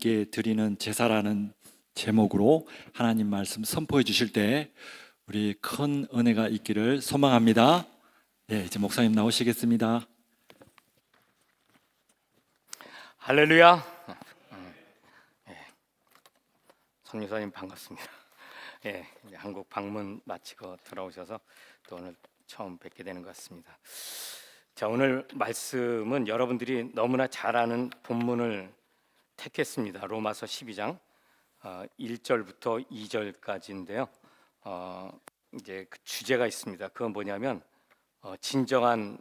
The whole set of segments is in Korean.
하나님께 드리는 제사라는 제목으로 하나님 말씀 선포해 주실 때 우리 큰 은혜가 있기를 소망합니다. 이제 목사님 나오시겠습니다. 할렐루야. 선교사님 반갑습니다. 이제 한국 방문 마치고 돌아오셔서 또 오늘 처음 뵙게 되는 것 같습니다. 자, 오늘 말씀은 여러분들이 너무나 잘 아는 본문을 택했습니다. 로마서 12장 1절부터 2절까지인데요. 이제 그 주제가 있습니다. 그건 뭐냐면 진정한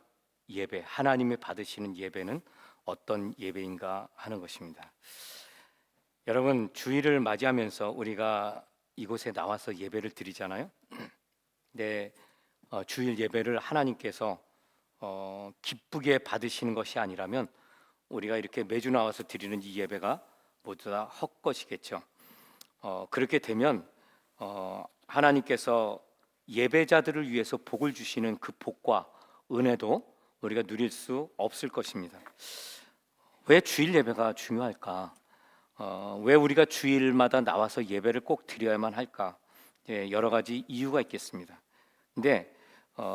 예배, 하나님이 받으시는 예배는 어떤 예배인가 하는 것입니다. 여러분, 주일을 맞이하면서 우리가 이곳에 나와서 예배를 드리잖아요. 근데 주일 예배를 하나님께서 기쁘게 받으시는 것이 아니라면 우리가 이렇게 매주 나와서 드리는 이 예배가 모두 다 헛것이겠죠. 그렇게 되면 하나님께서 예배자들을 위해서 복을 주시는 그 복과 은혜도 우리가 누릴 수 없을 것입니다. 왜 주일 예배가 중요할까? 왜 우리가 주일마다 나와서 예배를 꼭 드려야만 할까? 여러 가지 이유가 있겠습니다. 근데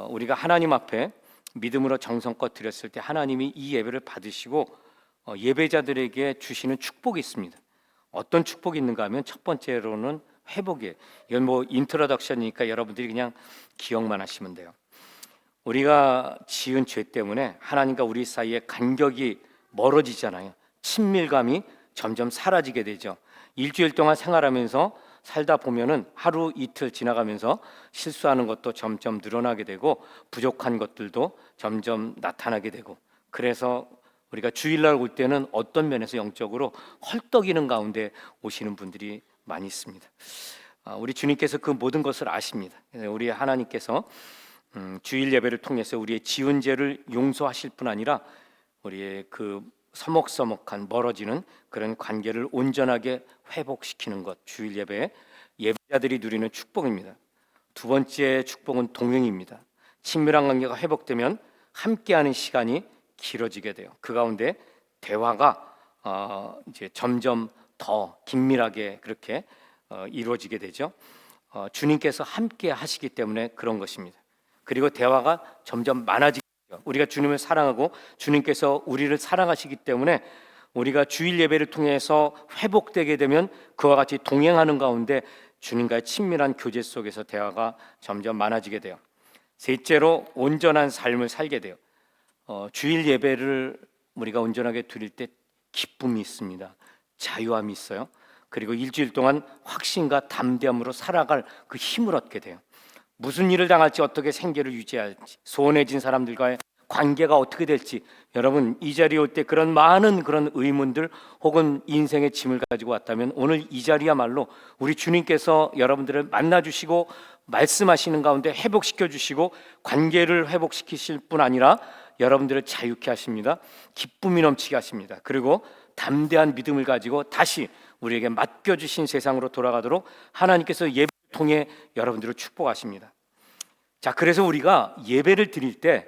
우리가 하나님 앞에 믿음으로 정성껏 드렸을 때 하나님이 이 예배를 받으시고 예배자들에게 주시는 축복이 있습니다. 어떤 축복이 있는가 하면 첫 번째로는 회복이에요. 이건 뭐 인트로덕션이니까 여러분들이 그냥 기억만 하시면 돼요. 우리가 지은 죄 때문에 하나님과 우리 사이에 간격이 멀어지잖아요. 친밀감이 점점 사라지게 되죠. 일주일 동안 생활하면서 살다 보면은 하루 이틀 지나가면서 실수하는 것도 점점 늘어나게 되고 부족한 것들도 점점 나타나게 되고, 그래서 우리가 주일날 올 때는 어떤 면에서 영적으로 헐떡이는 가운데 오시는 분들이 많이 있습니다. 우리 주님께서 그 모든 것을 아십니다. 우리 하나님께서 주일 예배를 통해서 우리의 지은 죄를 용서하실 뿐 아니라 우리의 그 서먹서먹한 멀어지는 그런 관계를 온전하게 회복시키는 것, 주일 예배에 예배자들이 누리는 축복입니다. 두 번째 축복은 동행입니다. 친밀한 관계가 회복되면 함께하는 시간이 길어지게 돼요. 그 가운데 대화가 이제 점점 더 긴밀하게 그렇게 이루어지게 되죠. 주님께서 함께 하시기 때문에 그런 것입니다. 그리고 대화가 점점 많아지게 돼요. 우리가 주님을 사랑하고 주님께서 우리를 사랑하시기 때문에 우리가 주일 예배를 통해서 회복되게 되면 그와 같이 동행하는 가운데 주님과의 친밀한 교제 속에서 대화가 점점 많아지게 돼요. 셋째로 온전한 삶을 살게 돼요. 주일 예배를 우리가 온전하게 드릴 때 기쁨이 있습니다. 자유함이 있어요. 그리고 일주일 동안 확신과 담대함으로 살아갈 그 힘을 얻게 돼요. 무슨 일을 당할지, 어떻게 생계를 유지할지, 소원해진 사람들과의 관계가 어떻게 될지, 여러분 이 자리에 올 때 그런 많은 그런 의문들 혹은 인생의 짐을 가지고 왔다면 오늘 이 자리야말로 우리 주님께서 여러분들을 만나주시고 말씀하시는 가운데 회복시켜 주시고 관계를 회복시키실 뿐 아니라 여러분들을 자유케 하십니다. 기쁨이 넘치게 하십니다. 그리고 담대한 믿음을 가지고 다시 우리에게 맡겨주신 세상으로 돌아가도록 하나님께서 예배를 통해 여러분들을 축복하십니다. 자, 그래서 우리가 예배를 드릴 때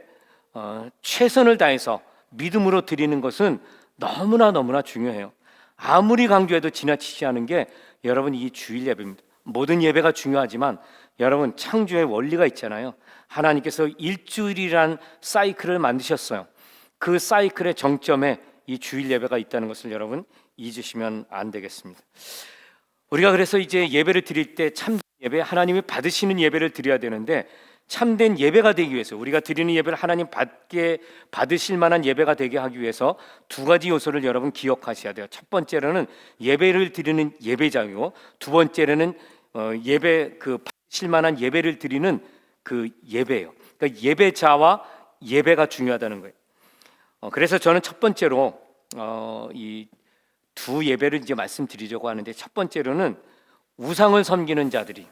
최선을 다해서 믿음으로 드리는 것은 너무나 중요해요. 아무리 강조해도 지나치지 않은 게 여러분 이 주일 예배입니다. 모든 예배가 중요하지만 여러분 창조의 원리가 있잖아요. 하나님께서 일주일이란 사이클을 만드셨어요. 그 사이클의 정점에 이 주일 예배가 있다는 것을 여러분 잊으시면 안 되겠습니다. 우리가 그래서 이제 예배를 드릴 때 참된 예배, 하나님이 받으시는 예배를 드려야 되는데 참된 예배가 되기 위해서, 우리가 드리는 예배를 하나님 받으실 만한 예배가 되게 하기 위해서 두 가지 요소를 여러분 기억하셔야 돼요. 첫 번째로는 예배를 드리는 예배자이고, 두 번째로는 예배 그 받으실 만한 예배를 드리는 그 예배예요. 그러니까 예배자와 예배가 중요하다는 거예요. 그래서 저는 첫 번째로 이 두 예배를 이제 말씀드리려고 하는데, 첫 번째로는 우상을 섬기는 자들이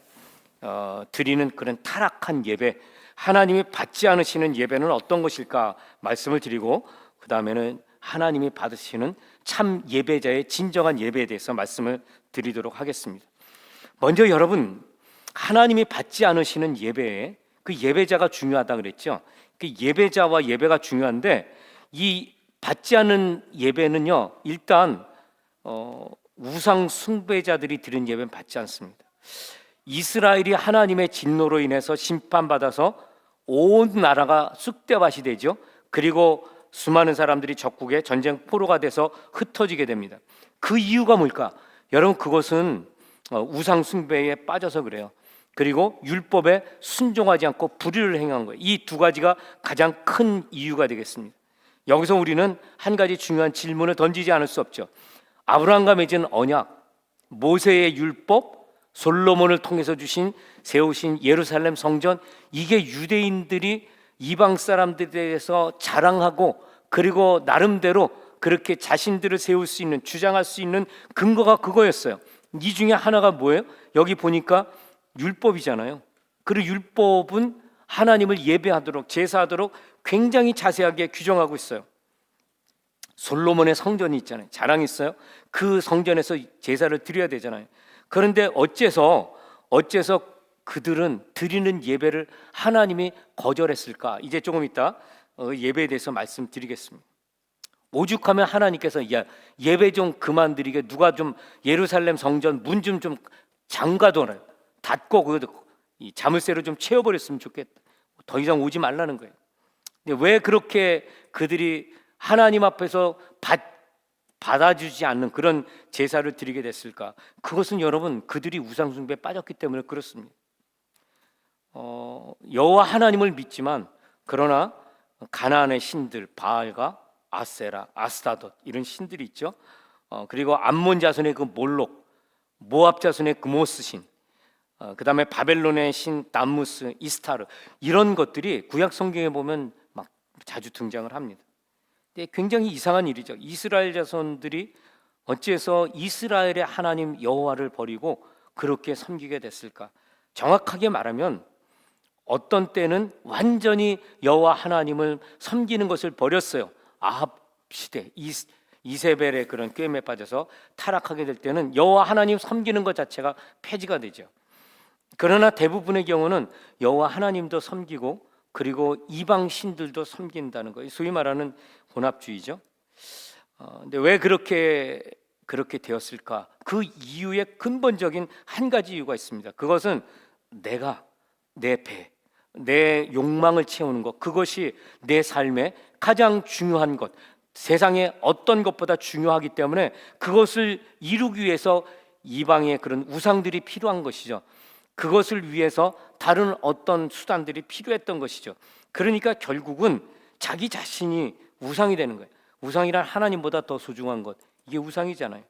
드리는 그런 타락한 예배, 하나님이 받지 않으시는 예배는 어떤 것일까 말씀을 드리고, 그 다음에는 하나님이 받으시는 참 예배자의 진정한 예배에 대해서 말씀을 드리도록 하겠습니다. 먼저 여러분, 하나님이 받지 않으시는 예배에 그 예배자가 중요하다 그랬죠. 그 예배자와 예배가 중요한데, 이 받지 않은 예배는요, 일단 우상 숭배자들이 드린 예배는 받지 않습니다. 이스라엘이 하나님의 진노로 인해서 심판받아서 온 나라가 쑥대밭이 되죠. 그리고 수많은 사람들이 적국의 전쟁 포로가 돼서 흩어지게 됩니다. 그 이유가 뭘까? 여러분, 그것은 우상 숭배에 빠져서 그래요. 그리고 율법에 순종하지 않고 불의를 행한 거예요. 이 두 가지가 가장 큰 이유가 되겠습니다. 여기서 우리는 한 가지 중요한 질문을 던지지 않을 수 없죠. 아브라함과 맺은 언약, 모세의 율법, 솔로몬을 통해서 세우신 예루살렘 성전, 이게 유대인들이 이방 사람들에 대해서 자랑하고 그리고 나름대로 그렇게 자신들을 세울 수 있는, 주장할 수 있는 근거가 그거였어요. 이 중에 하나가 뭐예요? 여기 보니까 율법이잖아요. 그리고 율법은 하나님을 예배하도록, 제사하도록 굉장히 자세하게 규정하고 있어요. 솔로몬의 성전이 있잖아요. 자랑했어요. 그 성전에서 제사를 드려야 되잖아요. 그런데 어째서 그들은 드리는 예배를 하나님이 거절했을까? 이제 조금 이따 예배에 대해서 말씀드리겠습니다. 오죽하면 하나님께서 야, 예배 좀 그만 드리게, 누가 좀 예루살렘 성전 문 좀 잠가둬라, 닫고 이 자물쇠로 좀 채워버렸으면 좋겠다. 더 이상 오지 말라는 거예요. 근데 왜 그렇게 그들이 하나님 앞에서 받아주지 않는 그런 제사를 드리게 됐을까? 그것은 여러분, 그들이 우상숭배에 빠졌기 때문에 그렇습니다. 여호와 하나님을 믿지만, 그러나 가나안의 신들 바알과 아세라, 아스타돗, 이런 신들이 있죠. 그리고 암몬 자손의 그 몰록, 모압 자손의 그 모스 신, 그 다음에 바벨론의 신 담무스, 이스타르, 이런 것들이 구약 성경에 보면 막 자주 등장을 합니다. 근데 굉장히 이상한 일이죠. 이스라엘 자손들이 어째서 이스라엘의 하나님 여호와를 버리고 그렇게 섬기게 됐을까? 정확하게 말하면 어떤 때는 완전히 여호와 하나님을 섬기는 것을 버렸어요. 아합 시대, 이세벨의 그런 꾀임에 빠져서 타락하게 될 때는 여호와 하나님 섬기는 것 자체가 폐지가 되죠. 그러나 대부분의 경우는 여호와 하나님도 섬기고 그리고 이방 신들도 섬긴다는 거예요. 소위 말하는 혼합주의죠. 근데 왜 그렇게 되었을까? 그 이유의 근본적인 한 가지 이유가 있습니다. 그것은 내가, 내 배, 내 욕망을 채우는 것, 그것이 내 삶의 가장 중요한 것, 세상에 어떤 것보다 중요하기 때문에 그것을 이루기 위해서 이방의 그런 우상들이 필요한 것이죠. 그것을 위해서 다른 어떤 수단들이 필요했던 것이죠. 그러니까 결국은 자기 자신이 우상이 되는 거예요. 우상이란 하나님보다 더 소중한 것, 이게 우상이잖아요.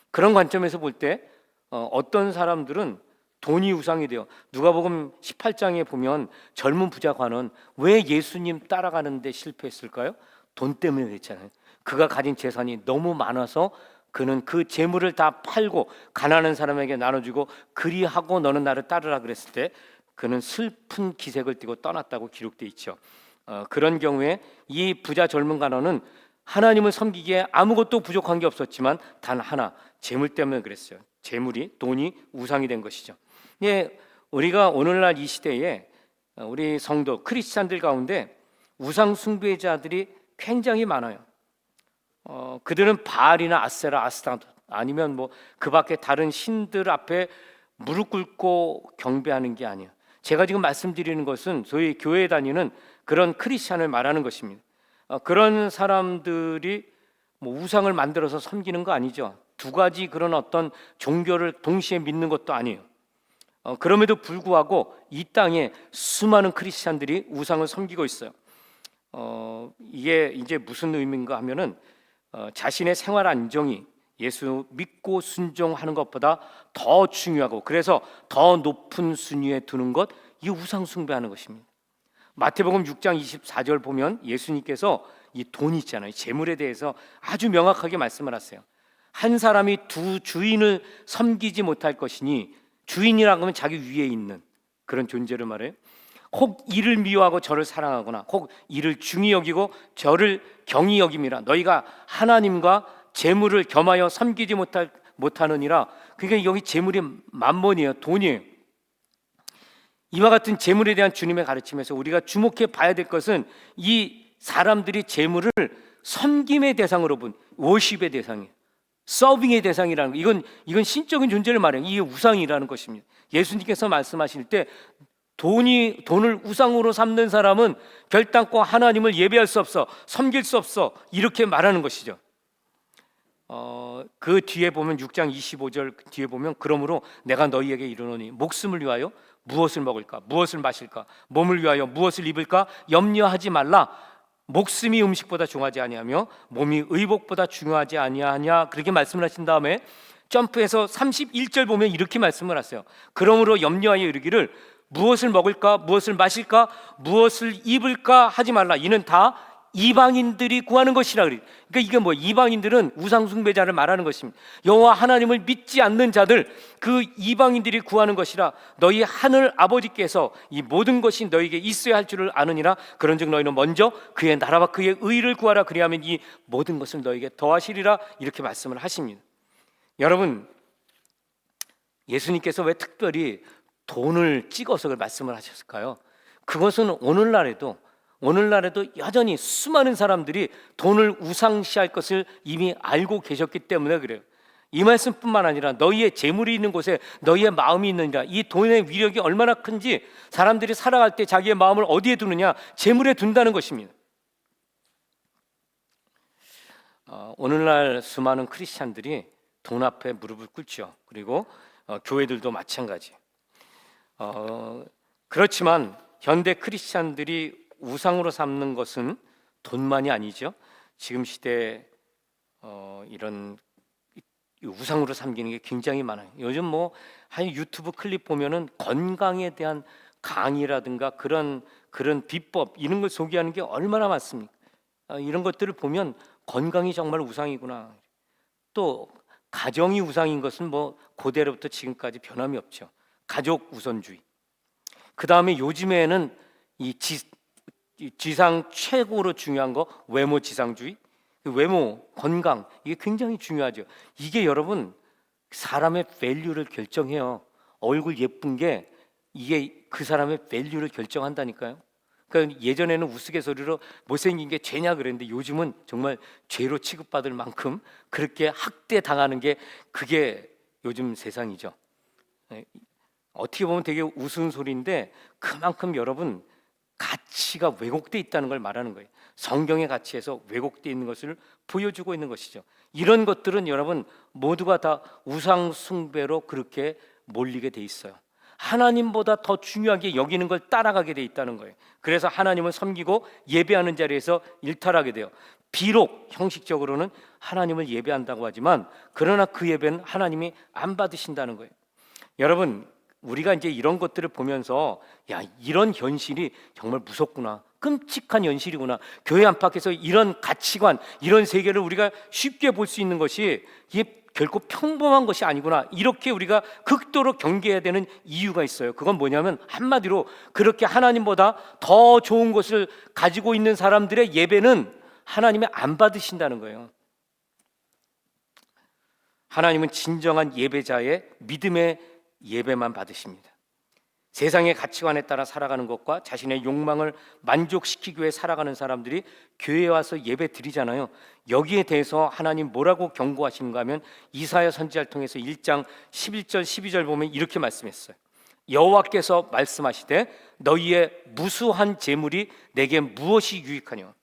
그런 관점에서 볼 때 어떤 사람들은 돈이 우상이 돼요. 누가복음 18장에 보면 젊은 부자관은 왜 예수님 따라가는데 실패했을까요? 돈 때문에 그랬잖아요. 그가 가진 재산이 너무 많아서 그는 그 재물을 다 팔고 가난한 사람에게 나눠주고 그리하고 너는 나를 따르라 그랬을 때 그는 슬픈 기색을 띠고 떠났다고 기록되어 있죠. 그런 경우에 이 부자 젊은 관원은 하나님을 섬기기에 아무것도 부족한 게 없었지만 단 하나, 재물 때문에 그랬어요. 재물이, 돈이 우상이 된 것이죠. 예, 우리가 오늘날 이 시대에 우리 성도 크리스찬들 가운데 우상 숭배자들이 굉장히 많아요. 그들은 바알이나 아세라, 아스타돗 아니면 뭐 그 밖에 다른 신들 앞에 무릎 꿇고 경배하는 게 아니에요. 제가 지금 말씀드리는 것은 소위 교회에 다니는 그런 크리스찬을 말하는 것입니다. 그런 사람들이 뭐 우상을 만들어서 섬기는 거 아니죠. 두 가지 그런 어떤 종교를 동시에 믿는 것도 아니에요. 그럼에도 불구하고 이 땅에 수많은 크리스찬들이 우상을 섬기고 있어요. 이게 이제 무슨 의미인가 하면은 자신의 생활 안정이 예수 믿고 순종하는 것보다 더 중요하고 그래서 더 높은 순위에 두는 것, 이 우상 숭배하는 것입니다. 마태복음 6장 24절 보면 예수님께서 이 돈 있잖아요, 재물에 대해서 아주 명확하게 말씀을 하세요. 한 사람이 두 주인을 섬기지 못할 것이니, 주인이라고 하면 자기 위에 있는 그런 존재를 말해요. 혹 이를 미워하고 저를 사랑하거나 혹 이를 중히 여기고 저를 경히 여김이라. 너희가 하나님과 재물을 겸하여 섬기지 못하느니라. 그러니까 여기 재물이 만몬이에요, 돈이에요. 이와 같은 재물에 대한 주님의 가르침에서 우리가 주목해 봐야 될 것은 이 사람들이 재물을 섬김의 대상으로 본, 워십의 대상이에요. 서빙의 대상이라는 거. 이건 신적인 존재를 말해요. 이게 우상이라는 것입니다. 예수님께서 말씀하실 때 돈을 우상으로 삼는 사람은 결단코 하나님을 예배할 수 없어, 섬길 수 없어, 이렇게 말하는 것이죠. 그 뒤에 보면 6장 25절 뒤에 보면 그러므로 내가 너희에게 이르노니 목숨을 위하여 무엇을 먹을까, 무엇을 마실까, 몸을 위하여 무엇을 입을까 염려하지 말라. 목숨이 음식보다 중요하지 아니하며 몸이 의복보다 중요하지 아니하냐, 그렇게 말씀을 하신 다음에 점프해서 31절 보면 이렇게 말씀을 하세요. 그러므로 염려하여 이르기를 무엇을 먹을까, 무엇을 마실까, 무엇을 입을까 하지 말라. 이는 다 이방인들이 구하는 것이라. 그러니까 이게 뭐, 이방인들은 우상 숭배자를 말하는 것입니다. 여호와 하나님을 믿지 않는 자들, 그 이방인들이 구하는 것이라. 너희 하늘 아버지께서 이 모든 것이 너희에게 있어야 할 줄을 아느니라. 그런즉 너희는 먼저 그의 나라와 그의 의를 구하라. 그리하면 이 모든 것을 너희에게 더하시리라. 이렇게 말씀을 하십니다. 여러분, 예수님께서 왜 특별히 돈을 찍어서 그 말씀을 하셨을까요? 그것은 오늘날에도 여전히 수많은 사람들이 돈을 우상시할 것을 이미 알고 계셨기 때문에 그래요. 이 말씀뿐만 아니라 너희의 재물이 있는 곳에 너희의 마음이 있느니라. 이 돈의 위력이 얼마나 큰지 사람들이 살아갈 때 자기의 마음을 어디에 두느냐? 재물에 둔다는 것입니다. 오늘날 수많은 크리스찬들이 돈 앞에 무릎을 꿇죠. 그리고 교회들도 마찬가지. 그렇지만 현대 크리스찬들이 우상으로 삼는 것은 돈만이 아니죠. 지금 시대에 이런 우상으로 삼기는 게 굉장히 많아요. 요즘 한 유튜브 클립 보면은 건강에 대한 강의라든가 그런 비법 이런 걸 소개하는 게 얼마나 많습니까? 이런 것들을 보면 건강이 정말 우상이구나. 또 가정이 우상인 것은 고대로부터 지금까지 변함이 없죠. 가족 우선주의. 그 다음에 요즘에는 이 지상 최고로 중요한 거 외모 지상주의. 외모, 건강, 이게 굉장히 중요하죠. 이게 여러분 사람의 밸류를 결정해요. 얼굴 예쁜 게 이게 그 사람의 밸류를 결정한다니까요. 그러니까 예전에는 우스갯소리로 못생긴 게 죄냐 그랬는데 요즘은 정말 죄로 취급받을 만큼 그렇게 학대당하는 게 그게 요즘 세상이죠. 어떻게 보면 되게 우스운 소리인데 그만큼 여러분 가치가 왜곡되어 있다는 걸 말하는 거예요. 성경의 가치에서 왜곡되어 있는 것을 보여주고 있는 것이죠. 이런 것들은 여러분 모두가 다 우상 숭배로 그렇게 몰리게 돼 있어요. 하나님보다 더 중요하게 여기는 걸 따라가게 돼 있다는 거예요. 그래서 하나님을 섬기고 예배하는 자리에서 일탈하게 돼요. 비록 형식적으로는 하나님을 예배한다고 하지만 그러나 그 예배는 하나님이 안 받으신다는 거예요. 여러분, 우리가 이제 이런 것들을 보면서 이런 현실이 정말 무섭구나, 끔찍한 현실이구나, 교회 안팎에서 이런 가치관, 이런 세계를 우리가 쉽게 볼 수 있는 것이 이게 결코 평범한 것이 아니구나, 이렇게 우리가 극도로 경계해야 되는 이유가 있어요. 그건 뭐냐면 한마디로 그렇게 하나님보다 더 좋은 것을 가지고 있는 사람들의 예배는 하나님이 안 받으신다는 거예요. 하나님은 진정한 예배자의 믿음의 예배만 받으십니다. 세상의 가치관에 따라 살아가는 것과 자신의 욕망을 만족시키기 위해 살아가는 사람들이 교회에 와서 예배 드리잖아요. 여기에 대해서 하나님 뭐라고 경고하시는가 하면 이사야 선지자를 통해서 1장 11절 12절 보면 이렇게 말씀했어요. 여호와께서 말씀하시되 너희의 무수한 재물이 내게 무엇이 유익하뇨?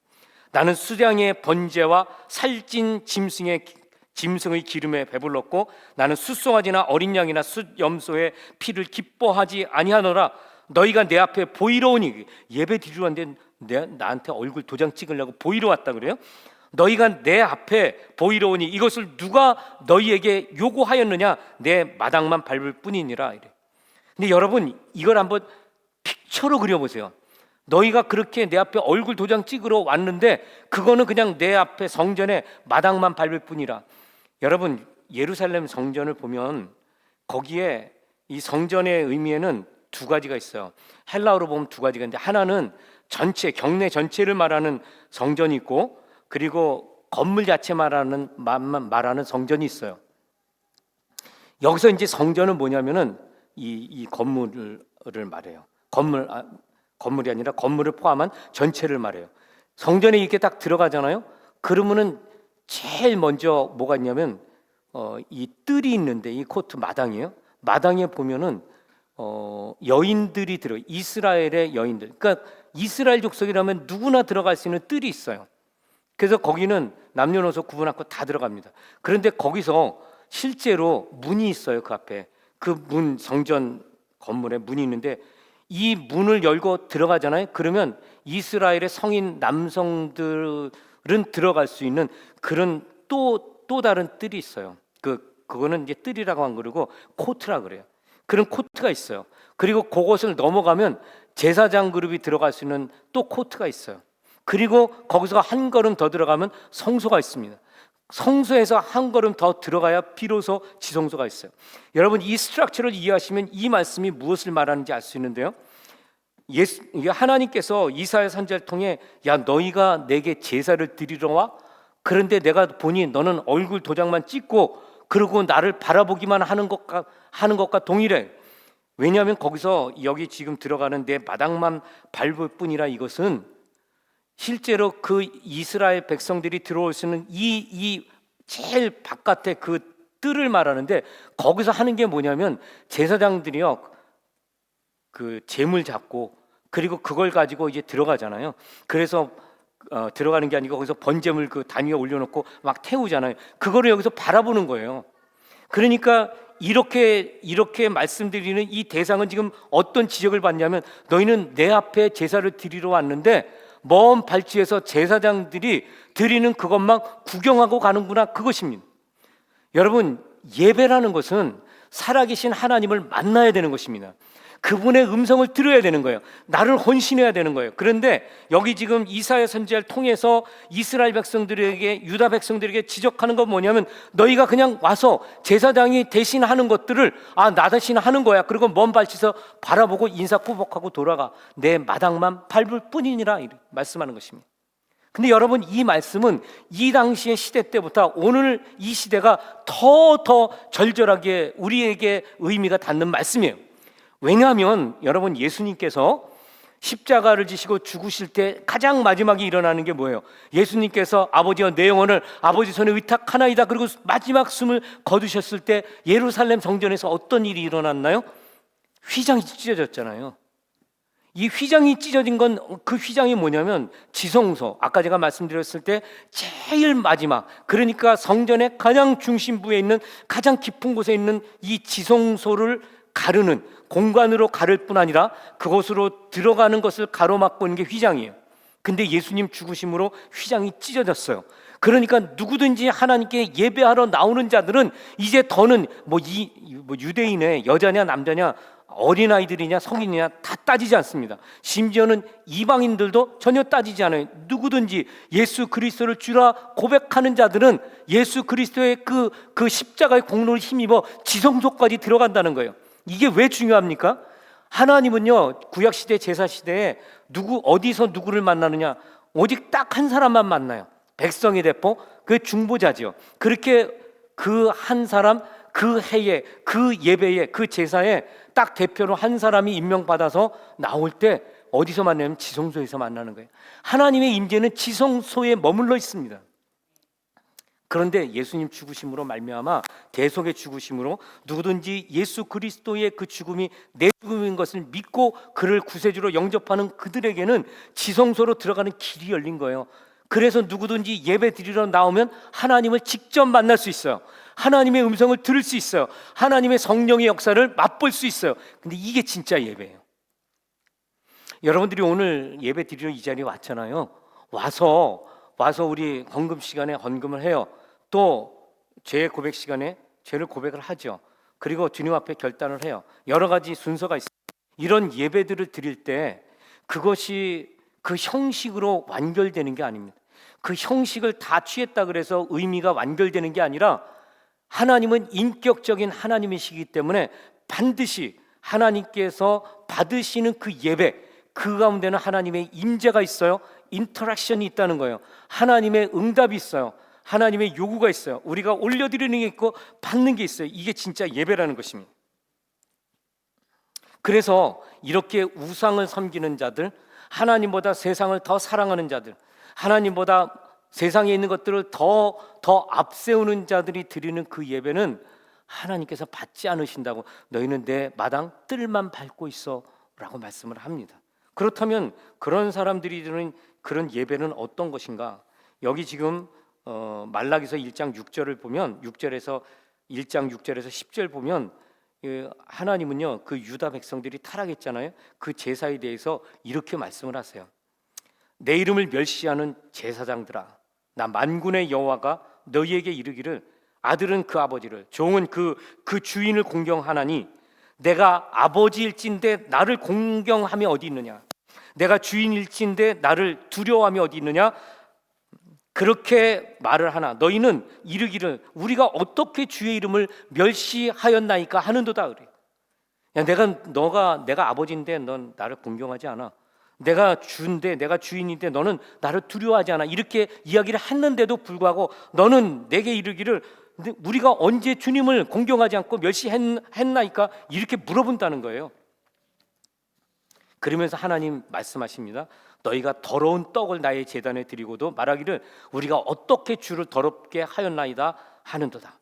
나는 수량의 번제와 살찐 짐승의 기름에 배불렀고 나는 숫송아지나 어린 양이나 숫염소의 피를 기뻐하지 아니하노라. 너희가 내 앞에 보이러 오니, 예배 드리러 왔는데 나한테 얼굴 도장 찍으려고 보이러 왔다 그래요? 너희가 내 앞에 보이러 오니 이것을 누가 너희에게 요구하였느냐? 내 마당만 밟을 뿐이니라. 이래. 근데 여러분 이걸 한번 픽처로 그려보세요. 너희가 그렇게 내 앞에 얼굴 도장 찍으러 왔는데 그거는 그냥 내 앞에 성전에 마당만 밟을 뿐이라. 여러분 예루살렘 성전을 보면 거기에 이 성전의 의미에는 두 가지가 있어요. 헬라어로 보면 두 가지가 있는데 하나는 전체 경내 전체를 말하는 성전이 있고 그리고 건물 자체 말하는 성전이 있어요. 여기서 이제 성전은 뭐냐면은 이 건물을 말해요. 건물이 아니라 건물을 포함한 전체를 말해요. 성전에 이렇게 딱 들어가잖아요. 그러면은 제일 먼저 뭐가 있냐면 이 뜰이 있는데 이 코트 마당이에요. 마당에 보면은 여인들이 이스라엘의 여인들. 그러니까 이스라엘 족속이라면 누구나 들어갈 수 있는 뜰이 있어요. 그래서 거기는 남녀노소 구분 않고 다 들어갑니다. 그런데 거기서 실제로 문이 있어요. 그 앞에 그 문, 성전 건물에 문이 있는데 이 문을 열고 들어가잖아요. 그러면 이스라엘의 성인 남성들은 들어갈 수 있는 그런 또 다른 뜰이 있어요. 그거는 이제 뜰이라고 안 그러고 코트라 그래요. 그런 코트가 있어요. 그리고 그곳을 넘어가면 제사장 그룹이 들어갈 수 있는 또 코트가 있어요. 그리고 거기서 한 걸음 더 들어가면 성소가 있습니다. 성소에서 한 걸음 더 들어가야 비로소 지성소가 있어요. 여러분, 이 스트럭처를 이해하시면 이 말씀이 무엇을 말하는지 알 수 있는데요. 하나님께서 이사야 선지자를 통해 야 너희가 내게 제사를 드리러 와? 그런데 내가 보니 너는 얼굴 도장만 찍고 그러고 나를 바라보기만 하는 것과 동일해. 왜냐하면 거기서 여기 지금 들어가는 내 마당만 밟을 뿐이라. 이것은 실제로 그 이스라엘 백성들이 들어올 수 있는 이 제일 바깥에 그 뜰을 말하는데, 거기서 하는 게 뭐냐면 제사장들이요 그 재물 잡고 그리고 그걸 가지고 이제 들어가잖아요. 그래서 들어가는 게 아니고 거기서 번제물 그 단 위에 올려놓고 막 태우잖아요. 그거를 여기서 바라보는 거예요. 그러니까 이렇게 말씀드리는 이 대상은 지금 어떤 지적을 받냐면, 너희는 내 앞에 제사를 드리러 왔는데 먼 발치에서 제사장들이 드리는 그것만 구경하고 가는구나, 그것입니다. 여러분, 예배라는 것은 살아계신 하나님을 만나야 되는 것입니다. 그분의 음성을 들어야 되는 거예요. 나를 헌신해야 되는 거예요. 그런데 여기 지금 이사야 선지자를 통해서 이스라엘 백성들에게, 유다 백성들에게 지적하는 건 뭐냐면, 너희가 그냥 와서 제사장이 대신 하는 것들을 나 대신 하는 거야. 그리고 먼 발치에서 바라보고 인사꾸벅하고 돌아가. 내 마당만 밟을 뿐이니라, 말씀하는 것입니다. 근데 여러분, 이 말씀은 이 당시의 시대 때보다 오늘 이 시대가 더 절절하게 우리에게 의미가 닿는 말씀이에요. 왜냐하면 여러분, 예수님께서 십자가를 지시고 죽으실 때 가장 마지막에 일어나는 게 뭐예요? 예수님께서 아버지여 내 영혼을 아버지 손에 의탁하나이다, 그리고 마지막 숨을 거두셨을 때 예루살렘 성전에서 어떤 일이 일어났나요? 휘장이 찢어졌잖아요. 이 휘장이 찢어진 건, 그 휘장이 뭐냐면 지성소, 아까 제가 말씀드렸을 때 제일 마지막, 그러니까 성전의 가장 중심부에 있는 가장 깊은 곳에 있는 이 지성소를 가르는 공간으로 가를 뿐 아니라 그곳으로 들어가는 것을 가로막고 있는 게 휘장이에요. 근데 예수님 죽으심으로 휘장이 찢어졌어요. 그러니까 누구든지 하나님께 예배하러 나오는 자들은 이제 더는 유대인의 여자냐 남자냐 어린아이들이냐 성인이냐 다 따지지 않습니다. 심지어는 이방인들도 전혀 따지지 않아요. 누구든지 예수 그리스도를 주라 고백하는 자들은 예수 그리스도의 그 십자가의 공로를 힘입어 지성소까지 들어간다는 거예요. 이게 왜 중요합니까? 하나님은요, 구약시대 제사시대에 어디서 누구를 만나느냐, 오직 딱 한 사람만 만나요. 백성의 대표, 그 중보자지요. 그렇게 그 한 사람, 그 해에, 그 예배에, 그 제사에 딱 대표로 한 사람이 임명받아서 나올 때 어디서 만나면 지성소에서 만나는 거예요. 하나님의 임재는 지성소에 머물러 있습니다. 그런데 예수님 죽으심으로 말미암아, 대속의 죽으심으로 누구든지 예수 그리스도의 그 죽음이 내 죽음인 것을 믿고 그를 구세주로 영접하는 그들에게는 지성소로 들어가는 길이 열린 거예요. 그래서 누구든지 예배 드리러 나오면 하나님을 직접 만날 수 있어요. 하나님의 음성을 들을 수 있어요. 하나님의 성령의 역사를 맛볼 수 있어요. 근데 이게 진짜 예배예요. 여러분들이 오늘 예배 드리러 이 자리에 왔잖아요. 와서 우리 헌금 시간에 헌금을 해요. 또 죄 고백 시간에 죄를 고백을 하죠. 그리고 주님 앞에 결단을 해요. 여러 가지 순서가 있어요. 이런 예배들을 드릴 때 그것이 그 형식으로 완결되는 게 아닙니다. 그 형식을 다 취했다 그래서 의미가 완결되는 게 아니라, 하나님은 인격적인 하나님이시기 때문에 반드시 하나님께서 받으시는 그 예배, 그 가운데는 하나님의 임재가 있어요. 인터랙션이 있다는 거예요. 하나님의 응답이 있어요. 하나님의 요구가 있어요. 우리가 올려드리는 게 있고 받는 게 있어요. 이게 진짜 예배라는 것입니다. 그래서 이렇게 우상을 섬기는 자들, 하나님보다 세상을 더 사랑하는 자들, 하나님보다 세상에 있는 것들을 더 앞세우는 자들이 드리는 그 예배는 하나님께서 받지 않으신다고. 너희는 내 마당 뜰만 밟고 있어 라고 말씀을 합니다. 그렇다면 그런 사람들이 드리는 그런 예배는 어떤 것인가? 여기 지금 말라기서 1장 6절을 보면 6절에서 1장 6절에서 10절 보면 하나님은요, 그 유다 백성들이 타락했잖아요. 그 제사에 대해서 이렇게 말씀을 하세요. 내 이름을 멸시하는 제사장들아, 나 만군의 여호와가 너희에게 이르기를 아들은 그 아버지를, 종은 그 주인을 공경하나니 내가 아버지일진데 나를 공경함이 어디 있느냐? 내가 주인일진데 나를 두려워함이 어디 있느냐? 그렇게 말을 하나 너희는 이르기를 우리가 어떻게 주의 이름을 멸시하였나이까 하는도다 그래. 야, 내가 아버지인데 넌 나를 공경하지 않아. 내가 주인데, 내가 주인인데 너는 나를 두려워하지 않아. 이렇게 이야기를 했는데도 불구하고 너는 내게 이르기를 우리가 언제 주님을 공경하지 않고 멸시했나이까 이렇게 물어본다는 거예요. 그러면서 하나님 말씀하십니다. 너희가 더러운 떡을 나의 제단에 드리고도 말하기를 우리가 어떻게 주를 더럽게 하였나이다 하는도다.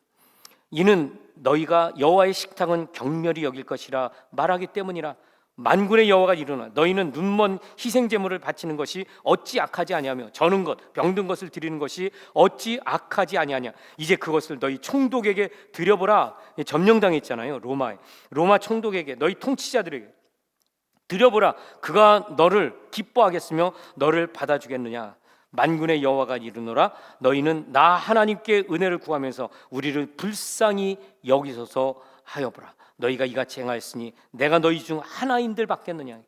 이는 너희가 여호와의 식탁은 경멸히 여길 것이라 말하기 때문이라. 만군의 여호와가 이르노라 너희는 눈먼 희생 제물을 바치는 것이 어찌 악하지 아니하며 저는 것 병든 것을 드리는 것이 어찌 악하지 아니하냐. 이제 그것을 너희 총독에게 드려보라. 점령당했잖아요. 로마 총독에게, 너희 통치자들에게 드려보라. 그가 너를 기뻐하겠으며 너를 받아주겠느냐. 만군의 여호와가 이르노라 너희는 나 하나님께 은혜를 구하면서 우리를 불쌍히 여기소서 하여보라. 너희가 이같이 행하였으니 내가 너희 중 하나인들 받겠느냐.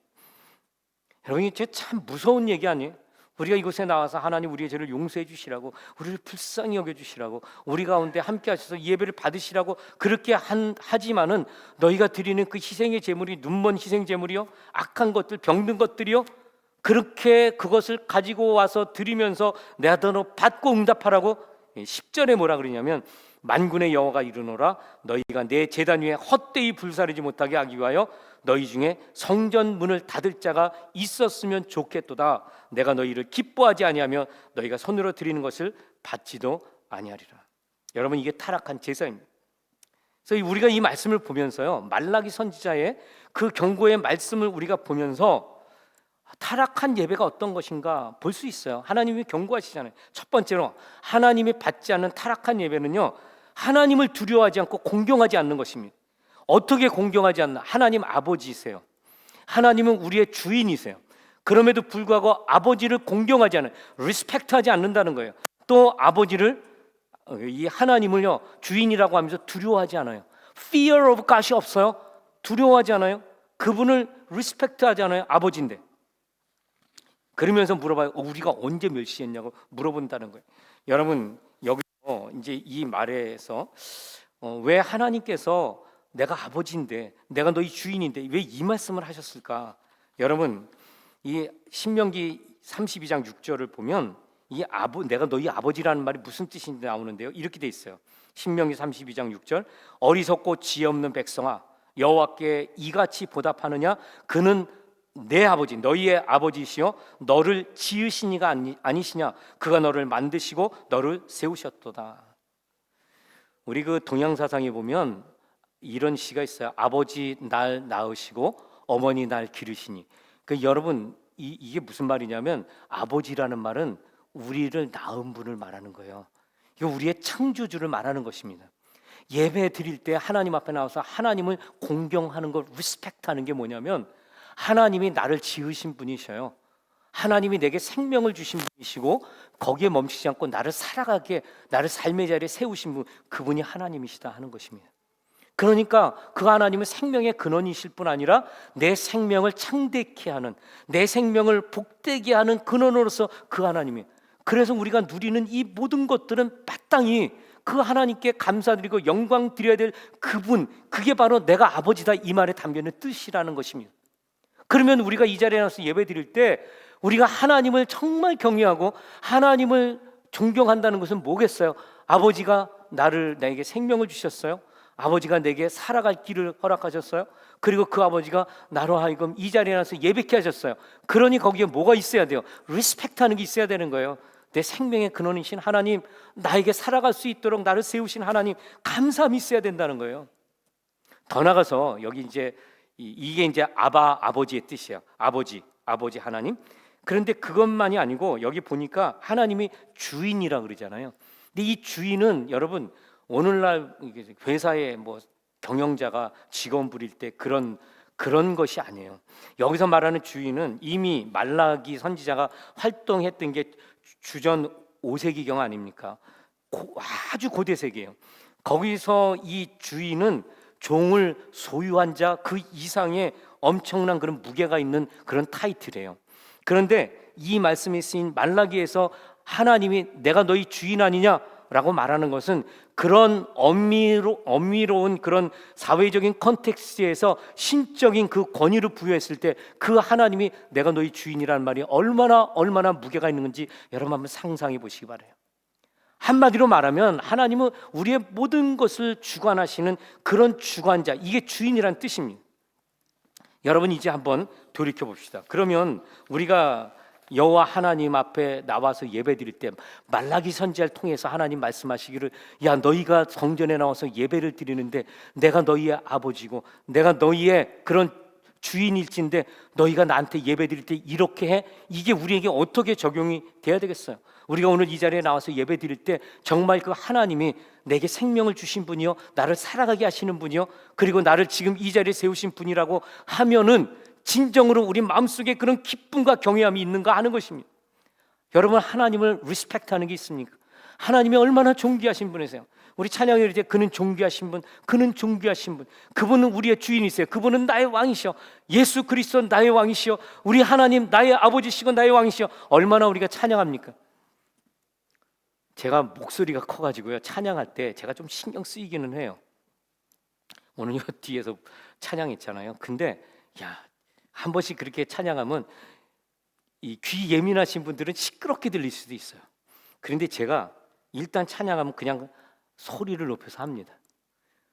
여러분, 이게 참 무서운 얘기 아니에요? 우리가 이곳에 나와서 하나님 우리의 죄를 용서해 주시라고, 우리를 불쌍히 여겨 주시라고, 우리 가운데 함께 하셔서 예배를 받으시라고 그렇게 하지만은 너희가 드리는 그 희생의 제물이 눈먼 희생 제물이요, 악한 것들, 병든 것들이요, 그렇게 그것을 가지고 와서 드리면서 내가 너 받고 응답하라고. 10절에 뭐라 그러냐면 만군의 여호와가 이르노라 너희가 내 제단 위에 헛되이 불사르지 못하게 하기 위하여 너희 중에 성전 문을 닫을 자가 있었으면 좋겠도다. 내가 너희를 기뻐하지 아니하며 너희가 손으로 드리는 것을 받지도 아니하리라. 여러분, 이게 타락한 제사입니다. 그래서 우리가 이 말씀을 보면서요, 말라기 선지자의 그 경고의 말씀을 우리가 보면서 타락한 예배가 어떤 것인가 볼 수 있어요. 하나님이 경고하시잖아요. 첫 번째로 하나님이 받지 않는 타락한 예배는요, 하나님을 두려워하지 않고 공경하지 않는 것입니다. 어떻게 공경하지 않나? 하나님 아버지이세요. 하나님은 우리의 주인이세요. 그럼에도 불구하고 아버지를 공경하지 않아요. 리스펙트하지 않는다는 거예요. 또 아버지를, 이 하나님을요, 주인이라고 하면서 두려워하지 않아요. Fear of God이 없어요. 두려워하지 않아요. 그분을 리스펙트하지 않아요. 아버지인데. 그러면서 물어봐요. 우리가 언제 멸시했냐고 물어본다는 거예요. 여러분, 여기서 이제 이 말에서 왜 하나님께서 내가 아버지인데, 내가 너희 주인인데 왜 이 말씀을 하셨을까? 여러분, 이 신명기 32장 6절을 보면 내가 너희 아버지라는 말이 무슨 뜻인지 나오는데요. 이렇게 돼 있어요. 신명기 32장 6절 어리석고 지혜 없는 백성아 여호와께 이같이 보답하느냐? 그는 내 아버지, 너희의 아버지시여 너를 지으신 이가 아니시냐? 그가 너를 만드시고 너를 세우셨도다. 우리 그 동양 사상에 보면 이런 시가 있어요. 아버지 날 낳으시고 어머니 날 기르시니. 여러분, 이게 무슨 말이냐면 아버지라는 말은 우리를 낳은 분을 말하는 거예요. 이거 우리의 창조주를 말하는 것입니다. 예배 드릴 때 하나님 앞에 나와서 하나님을 공경하는 걸 리스펙트하는 게 뭐냐면 하나님이 나를 지으신 분이셔요. 하나님이 내게 생명을 주신 분이시고 거기에 멈추지 않고 나를 살아가게, 나를 삶의 자리에 세우신 분, 그분이 하나님이시다 하는 것입니다. 그러니까 그 하나님은 생명의 근원이실 뿐 아니라 내 생명을 창대케 하는, 내 생명을 복되게 하는 근원으로서 그 하나님이. 그래서 우리가 누리는 이 모든 것들은 마땅히 그 하나님께 감사드리고 영광 드려야 될 그분, 그게 바로 내가 아버지다 이 말에 담겨있는 뜻이라는 것입니다. 그러면 우리가 이 자리에 나와서 예배 드릴 때 우리가 하나님을 정말 경외하고 하나님을 존경한다는 것은 뭐겠어요? 아버지가 나에게 생명을 주셨어요. 아버지가 내게 살아갈 길을 허락하셨어요. 그리고 그 아버지가 나로 하여금 이 자리에 나와서 예배케 하셨어요. 그러니 거기에 뭐가 있어야 돼요? 리스펙트하는 게 있어야 되는 거예요. 내 생명의 근원이신 하나님, 나에게 살아갈 수 있도록 나를 세우신 하나님, 감사함이 있어야 된다는 거예요. 더 나가서 여기 이제 이게 이제 아버지의 뜻이야. 아버지 하나님. 그런데 그것만이 아니고 여기 보니까 하나님이 주인이라 그러잖아요. 근데 이 주인은 여러분 오늘날 회사에 뭐 경영자가 직원 부릴 때 그런 것이 아니에요. 여기서 말하는 주인은 이미 말라기 선지자가 활동했던 게 주전 5세기경 아닙니까? 아주 고대 세기예요. 거기서 이 주인은 종을 소유한 자 그 이상의 엄청난 그런 무게가 있는 그런 타이틀이에요. 그런데 이 말씀이 쓰인 말라기에서 하나님이 내가 너희 주인 아니냐라고 말하는 것은 그런 엄밀로운 그런 사회적인 컨텍스트에서 신적인 그 권위를 부여했을 때 그 하나님이 내가 너희 주인이라는 말이 얼마나 무게가 있는 건지 여러분 한번 상상해 보시기 바라요. 한마디로 말하면 하나님은 우리의 모든 것을 주관하시는 그런 주관자, 이게 주인이란 뜻입니다. 여러분 이제 한번 돌이켜 봅시다. 그러면 우리가 여호와 하나님 앞에 나와서 예배드릴 때 말라기 선지자를 통해서 하나님 말씀하시기를 야 너희가 성전에 나와서 예배를 드리는데 내가 너희의 아버지고 내가 너희의 그런 주인일진데 너희가 나한테 예배드릴 때 이렇게 해? 이게 우리에게 어떻게 적용이 돼야 되겠어요? 우리가 오늘 이 자리에 나와서 예배드릴 때 정말 그 하나님이 내게 생명을 주신 분이요 나를 살아가게 하시는 분이요 그리고 나를 지금 이 자리에 세우신 분이라고 하면은 진정으로 우리 마음속에 그런 기쁨과 경외함이 있는가 하는 것입니다. 여러분 하나님을 리스펙트하는 게 있습니까? 하나님이 얼마나 존귀하신 분이세요. 우리 찬양을 이제 그는 존귀하신 분, 그는 존귀하신 분, 그분은 우리의 주인이세요. 그분은 나의 왕이시여. 예수 그리스도는 나의 왕이시여. 우리 하나님 나의 아버지시고 나의 왕이시여. 얼마나 우리가 찬양합니까? 제가 목소리가 커가지고요 찬양할 때 제가 좀 신경 쓰이기는 해요. 오늘 요 뒤에서 찬양했잖아요. 근데 한 번씩 그렇게 찬양하면 이 귀 예민하신 분들은 시끄럽게 들릴 수도 있어요. 그런데 제가 일단 찬양하면 그냥 소리를 높여서 합니다.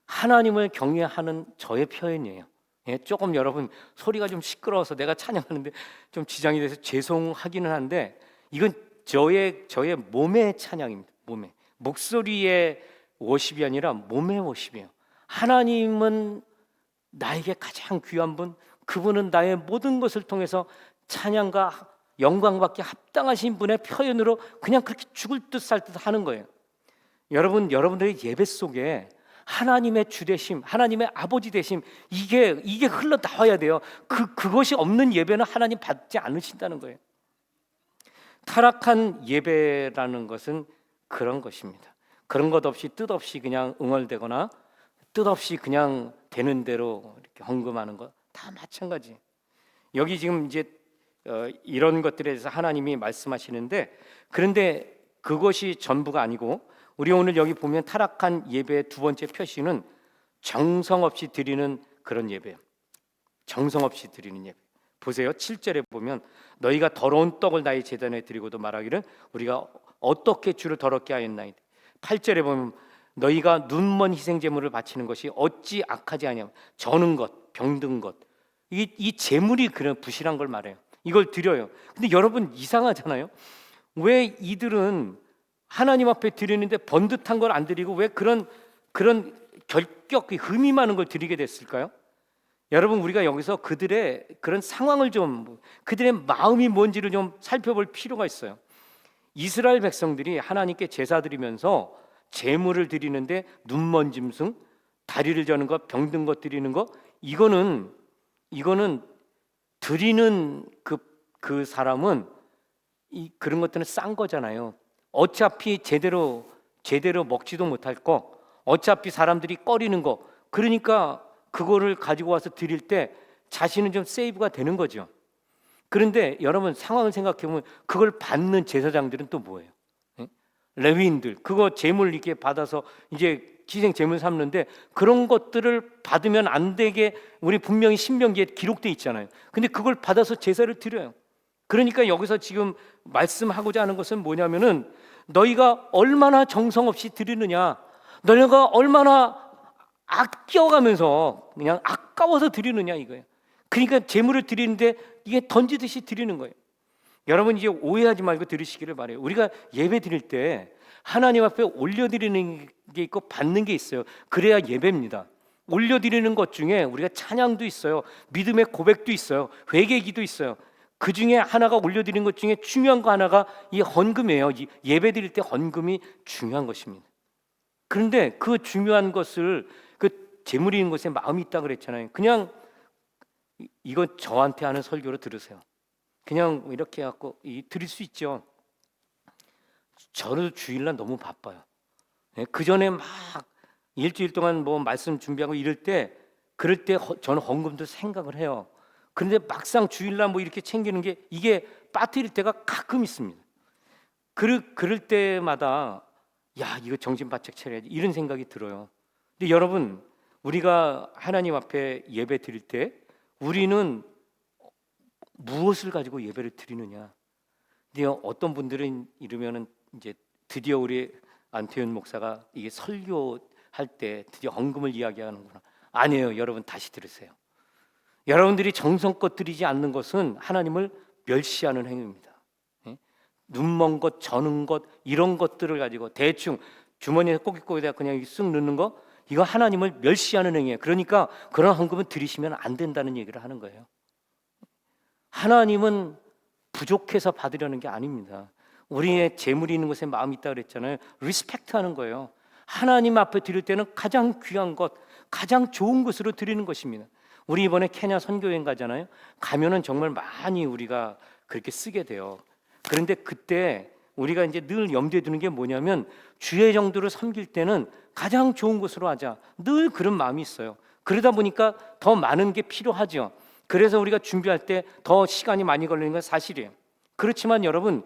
하나님을 경외하는 저의 표현이에요. 조금 여러분 소리가 좀 시끄러워서 내가 찬양하는데 좀 지장이 돼서 죄송하기는 한데 이건 저의 몸의 찬양입니다. 몸의 목소리의 워십이 아니라 몸의 워십이에요. 하나님은 나에게 가장 귀한 분, 그분은 나의 모든 것을 통해서 찬양과 영광받기 합당하신 분의 표현으로 그냥 그렇게 죽을 듯 살 듯 하는 거예요. 여러분들의 예배 속에 하나님의 주되심, 하나님의 아버지 되심 이게 흘러 나와야 돼요. 그것이 없는 예배는 하나님 받지 않으신다는 거예요. 타락한 예배라는 것은 그런 것입니다. 그런 것 없이 뜻없이 그냥 응얼대거나 뜻없이 그냥 되는 대로 이렇게 헌금하는 것 다 마찬가지. 여기 지금 이제 이런 것들에 대해서 하나님이 말씀하시는데 그런데 그것이 전부가 아니고 우리 오늘 여기 보면 타락한 예배의 두 번째 표시는 정성 없이 드리는 그런 예배예요. 정성 없이 드리는 예배. 보세요. 7절에 보면 너희가 더러운 떡을 나의 제단에 드리고도 말하기를 우리가 어떻게 주를 더럽게 하였나이다. 8절에 보면 너희가 눈먼 희생 제물을 바치는 것이 어찌 악하지 아니하며 저는 것, 병든 것. 이 제물이 그런 부실한 걸 말해요. 이걸 드려요. 근데 여러분 이상하잖아요. 왜 이들은 하나님 앞에 드리는데 번듯한 걸 안 드리고 왜 그런 결격 흠이 많은 걸 드리게 됐을까요? 여러분 우리가 여기서 그들의 그런 상황을 좀 그들의 마음이 뭔지를 좀 살펴볼 필요가 있어요. 이스라엘 백성들이 하나님께 제사 드리면서 제물을 드리는데 눈먼 짐승, 다리를 저는 것, 병든 것 드리는 것 이거는 드리는 그 사람은 그런 것들은 싼 거잖아요. 어차피 제대로 먹지도 못할 거, 어차피 사람들이 꺼리는 거. 그러니까 그거를 가지고 와서 드릴 때 자신은 좀 세이브가 되는 거죠. 그런데 여러분 상황을 생각해 보면 그걸 받는 제사장들은 또 뭐예요? 레위인들 그거 제물 이렇게 받아서 이제 희생 제물 삼는데 그런 것들을 받으면 안 되게 우리 분명히 신명기에 기록돼 있잖아요. 근데 그걸 받아서 제사를 드려요. 그러니까 여기서 지금 말씀하고자 하는 것은 뭐냐면은 너희가 얼마나 정성 없이 드리느냐, 너희가 얼마나 아껴가면서 그냥 아까워서 드리느냐 이거예요. 그러니까 제물을 드리는데 이게 던지듯이 드리는 거예요. 여러분 이제 오해하지 말고 들으시기를 바라요. 우리가 예배 드릴 때 하나님 앞에 올려드리는 게 있고 받는 게 있어요. 그래야 예배입니다. 올려드리는 것 중에 우리가 찬양도 있어요. 믿음의 고백도 있어요. 회개기도 있어요. 그 중에 하나가 올려드리는 것 중에 중요한 거 하나가 이 헌금이에요. 이 예배 드릴 때 헌금이 중요한 것입니다. 그런데 그 중요한 것을 그 재물이 있는 것에 마음이 있다 그랬잖아요. 그냥 이거 저한테 하는 설교로 들으세요. 그냥 이렇게 해갖고 드릴 수 있죠. 저는 주일날 너무 바빠요. 그 전에 막 일주일 동안 뭐 말씀 준비하고 이럴 때, 그럴 때 저는 헌금도 생각을 해요. 그런데 막상 주일날 뭐 이렇게 챙기는 게 이게 빠뜨릴 때가 가끔 있습니다. 그럴 때마다 야, 이거 정신 바짝 차려야지 이런 생각이 들어요. 근데 여러분, 우리가 하나님 앞에 예배 드릴 때 우리는 무엇을 가지고 예배를 드리느냐? 근데 어떤 분들은 이러면은 이제 드디어 우리 안태현 목사가 이게 설교할 때 드디어 헌금을 이야기하는구나. 아니에요. 여러분 다시 들으세요. 여러분들이 정성껏 드리지 않는 것은 하나님을 멸시하는 행위입니다. 눈먼 것, 저는 것 이런 것들을 가지고 대충 주머니에 꼬깃꼬깃 그냥 쓱 넣는 거, 이거 하나님을 멸시하는 행위예요. 그러니까 그런 헌금은 드리시면 안 된다는 얘기를 하는 거예요. 하나님은 부족해서 받으려는 게 아닙니다. 우리의 재물이 있는 것에 마음이 있다 그랬잖아요. 리스펙트하는 거예요. 하나님 앞에 드릴 때는 가장 귀한 것, 가장 좋은 것으로 드리는 것입니다. 우리 이번에 케냐 선교여행 가잖아요. 가면은 정말 많이 우리가 그렇게 쓰게 돼요. 그런데 그때 우리가 이제 늘 염두에 두는 게 뭐냐면 주의 정도를 섬길 때는 가장 좋은 것으로 하자. 늘 그런 마음이 있어요. 그러다 보니까 더 많은 게 필요하죠. 그래서 우리가 준비할 때 더 시간이 많이 걸리는 건 사실이에요. 그렇지만 여러분,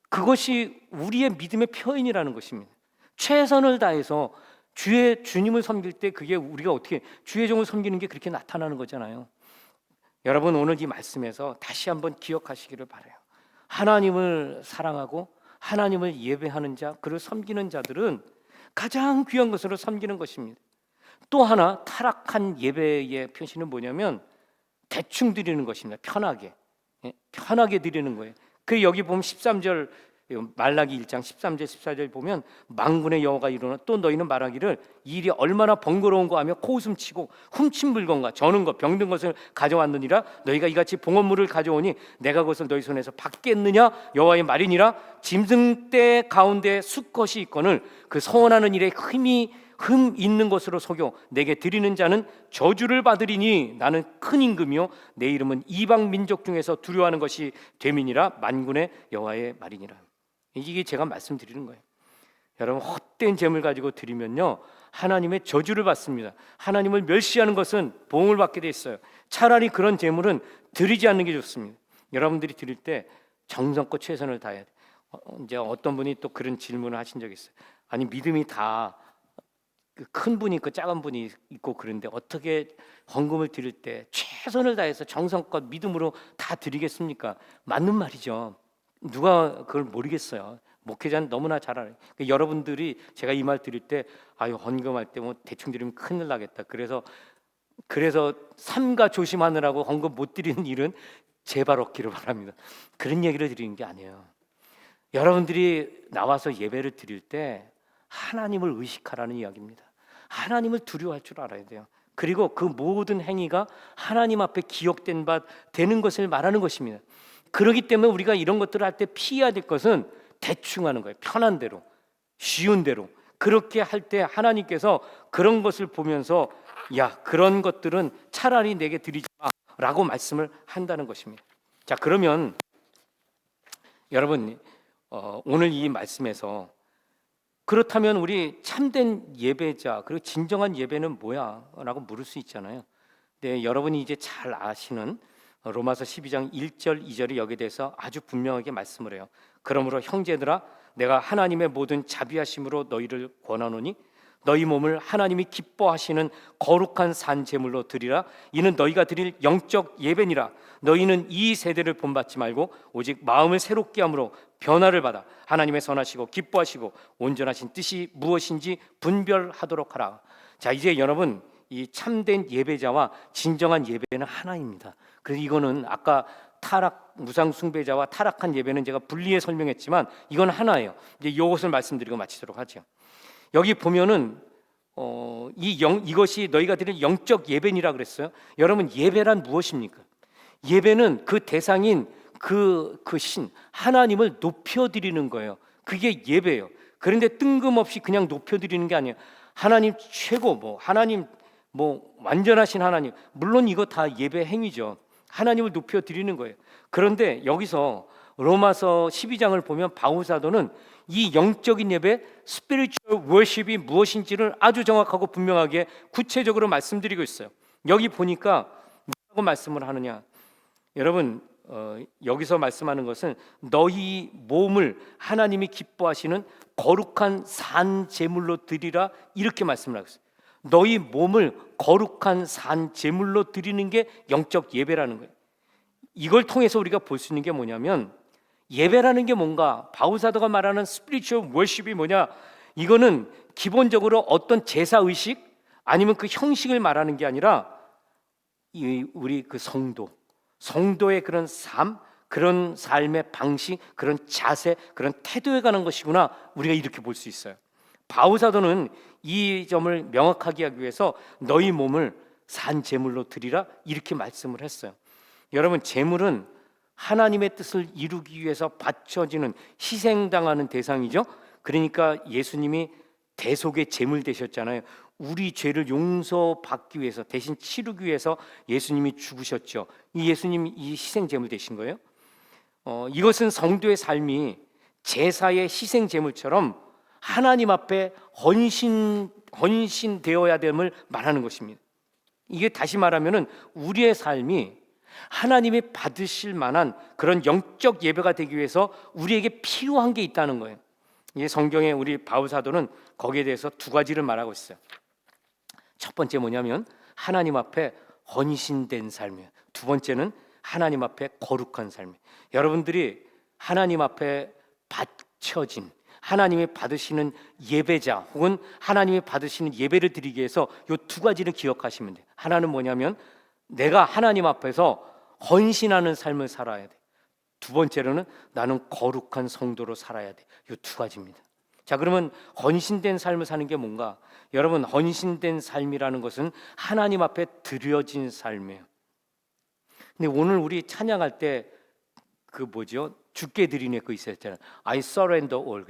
그것이 우리의 믿음의 표현이라는 것입니다. 최선을 다해서 주님을 섬길 때 그게 우리가 어떻게 주의 종을 섬기는 게 그렇게 나타나는 거잖아요. 여러분, 오늘 이 말씀에서 다시 한번 기억하시기를 바라요. 하나님을 사랑하고 하나님을 예배하는 자, 그를 섬기는 자들은 가장 귀한 것으로 섬기는 것입니다. 또 하나 타락한 예배의 표시는 뭐냐면 대충 드리는 것입니다. 편하게. 편하게 드리는 거예요. 그 여기 보면 13절 말라기 1장 13절 14절 보면 만군의 여호와가 이르노 또 너희는 말하기를 이 일이 얼마나 번거로운가 하며 코웃음치고 훔친 물건과 저는 것 병든 것을 가져왔느니라. 너희가 이같이 봉헌물을 가져오니 내가 그것을 너희 손에서 받겠느냐. 여호와의 말이니라. 짐승떼 가운데 수컷이 있거늘 그 서원하는 일에 흠 있는 것으로 속여 내게 드리는 자는 저주를 받으리니 나는 큰 임금이요 내 이름은 이방 민족 중에서 두려워하는 것이 되민이라. 만군의 여호와의 말이니라. 이게 제가 말씀드리는 거예요. 여러분, 헛된 재물 가지고 드리면요 하나님의 저주를 받습니다. 하나님을 멸시하는 것은 보응을 받게 돼 있어요. 차라리 그런 재물은 드리지 않는 게 좋습니다. 여러분들이 드릴 때 정성껏 최선을 다해야 돼요. 이제 어떤 분이 또 그런 질문을 하신 적이 있어요. 아니, 믿음이 다 큰 분이 있고 작은 분이 있고 그런데 어떻게 헌금을 드릴 때 최선을 다해서 정성껏 믿음으로 다 드리겠습니까? 맞는 말이죠. 누가 그걸 모르겠어요. 목회자는 너무나 잘 알아요. 그러니까 여러분들이 제가 이 말 드릴 때 아유, 헌금할 때 뭐 대충 드리면 큰일 나겠다. 그래서 삼가 조심하느라고 헌금 못 드리는 일은 제발 없기를 바랍니다. 그런 얘기를 드리는 게 아니에요. 여러분들이 나와서 예배를 드릴 때 하나님을 의식하라는 이야기입니다. 하나님을 두려워할 줄 알아야 돼요. 그리고 그 모든 행위가 하나님 앞에 기억된 바 되는 것을 말하는 것입니다. 그렇기 때문에 우리가 이런 것들을 할 때 피해야 될 것은 대충 하는 거예요. 편한 대로, 쉬운 대로. 그렇게 할 때 하나님께서 그런 것을 보면서 야, 그런 것들은 차라리 내게 드리지 마라고 말씀을 한다는 것입니다. 자, 그러면 여러분, 오늘 이 말씀에서 그렇다면 우리 참된 예배자 그리고 진정한 예배는 뭐야? 라고 물을 수 있잖아요. 네, 여러분이 이제 잘 아시는 로마서 12장 1절 2절이 여기에 대해서 아주 분명하게 말씀을 해요. 그러므로 형제들아 내가 하나님의 모든 자비하심으로 너희를 권하노니 너희 몸을 하나님이 기뻐하시는 거룩한 산 제물로 드리라. 이는 너희가 드릴 영적 예배니라. 너희는 이 세대를 본받지 말고 오직 마음을 새롭게 함으로 변화를 받아 하나님의 선하시고 기뻐하시고 온전하신 뜻이 무엇인지 분별하도록 하라. 자, 이제 여러분, 이 참된 예배자와 진정한 예배는 하나입니다. 그래서 이거는 아까 타락 우상 숭배자와 타락한 예배는 제가 분리해 설명했지만 이건 하나예요. 이제 이것을 말씀드리고 마치도록 하죠. 여기 보면은 이것이 너희가 드리는 영적 예배니라 그랬어요. 여러분, 예배란 무엇입니까? 예배는 그 대상인 그 신 하나님을 높여드리는 거예요. 그게 예배예요. 그런데 뜬금없이 그냥 높여드리는 게 아니에요. 하나님 최고, 하나님 완전하신 하나님, 물론 이거 다 예배 행위죠. 하나님을 높여드리는 거예요. 그런데 여기서 로마서 12장을 보면 바울 사도는 이 영적인 예배, spiritual worship이 무엇인지를 아주 정확하고 분명하게 구체적으로 말씀드리고 있어요. 여기 보니까 뭐라고 말씀을 하느냐? 여러분, 여기서 말씀하는 것은 너희 몸을 하나님이 기뻐하시는 거룩한 산 제물로 드리라, 이렇게 말씀을 하고 있어요. 너희 몸을 거룩한 산 제물로 드리는 게 영적 예배라는 거예요. 이걸 통해서 우리가 볼 수 있는 게 뭐냐면, 예배라는 게 뭔가, 바울 사도가 말하는 스피리추얼 월십이 뭐냐, 이거는 기본적으로 어떤 제사 의식 아니면 그 형식을 말하는 게 아니라 우리 그 성도의 그런 삶, 그런 삶의 방식, 그런 자세, 그런 태도에 관한 것이구나, 우리가 이렇게 볼 수 있어요. 바울 사도는 이 점을 명확하게 하기 위해서 너희 몸을 산 제물로 드리라, 이렇게 말씀을 했어요. 여러분, 제물은 하나님의 뜻을 이루기 위해서 바쳐지는, 희생당하는 대상이죠. 그러니까 예수님이 대속의 제물 되셨잖아요. 우리 죄를 용서받기 위해서, 대신 치르기 위해서 예수님이 죽으셨죠. 이 예수님이 이 희생 제물 되신 거예요. 이것은 성도의 삶이 제사의 희생 제물처럼 하나님 앞에 헌신되어야 됨을 말하는 것입니다. 이게 다시 말하면은 우리의 삶이 하나님이 받으실 만한 그런 영적 예배가 되기 위해서 우리에게 필요한 게 있다는 거예요. 이 성경에 우리 바울 사도는 거기에 대해서 두 가지를 말하고 있어요. 첫 번째 뭐냐면 하나님 앞에 헌신된 삶이에요. 두 번째는 하나님 앞에 거룩한 삶이에요. 여러분들이 하나님 앞에 바쳐진, 하나님이 받으시는 예배자 혹은 하나님이 받으시는 예배를 드리기 위해서 이 두 가지를 기억하시면 돼요. 하나는 뭐냐면 내가 하나님 앞에서 헌신하는 삶을 살아야 돼. 두 번째로는 나는 거룩한 성도로 살아야 돼. 이 두 가지입니다. 자, 그러면 헌신된 삶을 사는 게 뭔가? 여러분, 헌신된 삶이라는 것은 하나님 앞에 드려진 삶이에요. 근데 오늘 우리 찬양할 때 주께 드리네 그 있었잖아요. I surrender all.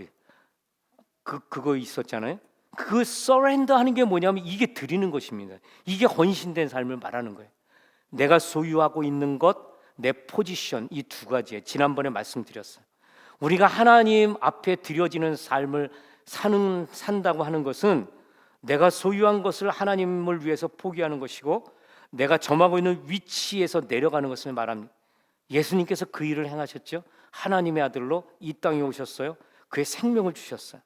그거 있었잖아요. 그 surrender 하는 게 뭐냐면 이게 드리는 것입니다. 이게 헌신된 삶을 말하는 거예요. 내가 소유하고 있는 것, 내 포지션, 이 두 가지에 지난번에 말씀드렸어요. 우리가 하나님 앞에 드려지는 삶을 산다고 하는 것은 내가 소유한 것을 하나님을 위해서 포기하는 것이고 내가 점하고 있는 위치에서 내려가는 것을 말합니다. 예수님께서 그 일을 행하셨죠. 하나님의 아들로 이 땅에 오셨어요. 그의 생명을 주셨어요.